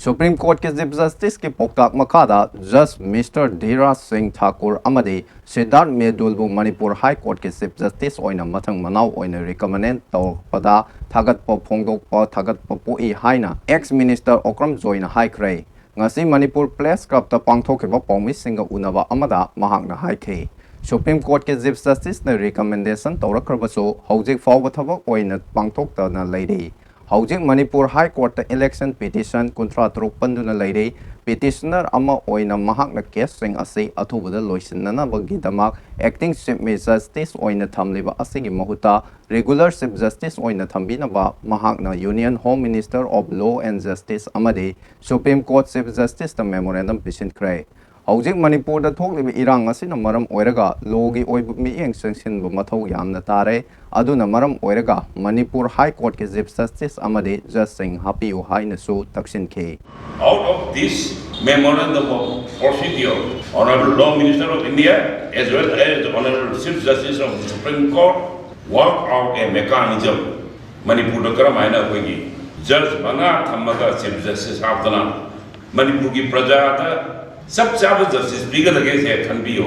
Supreme Court के Chief Justice के पौताक मखादा Judge Mr. Dhiraj Singh Thakur amadi Siddharth Medulbu Manipur High Court के Chief Justice oina mathang manau oina recommend tawpada thagatpa phongdokpa thagatpa poi Haina ex-minister O.Joy na Haikhre ngasi Manipur Place Club ta pangthokeba pawmi singa unaba amada mahakna Haikhre Supreme Court के Chief Justice na recommendation tawrakrabaso Houjik Faoba thabak oina pangthokta na Leire Houjik Manipur High Court election petition kontra trupanduna Leire petitioner ama oina mahakna case sing ase athubada loisinna bagidamak acting chief justice oina thamliba asigi mahuta regular chief justice oina thambina ba mahakna Union Home Minister of Law and Justice amade Supreme Court Chief Justice the memorandum pisinkhre Houjik Manipur da thokliba irang asina maram oiraga logi oibu mieng sanction mathau yamna tare aduna maram oiraga Manipur High Court ke Chief Justice amade Judge Singh Hapiu Haina su taksin ke Out of this memorandum of procedure, Honorable Law Minister of India as well as the Honorable Chief Justice of the Supreme Court work out a mechanism Manipur da karam aina hoigi Judge Banga Thammaga Chief Justice Haptana Manipur ki praja da sab chaba justice bigger against a can be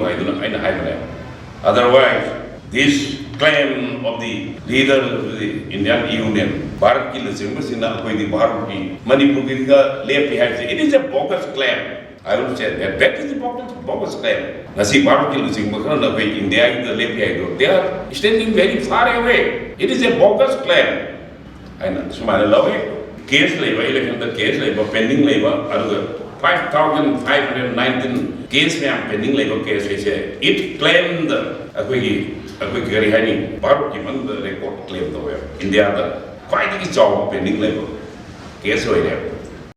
otherwise this claim of the leader of the Indian Union Bharat ki Singh koi di Bharat ki Manipur ki left behind it is a bogus claim I would say that is a bogus claim nasi Bharat ki Singh India is the left behind they are standing very far away it is a bogus claim and sumana love case labor election the case labor pending labor 5,519 case pending labor case it claimed Haikhre Haini Bharat ki man record claim the India the quite job pending labor case right there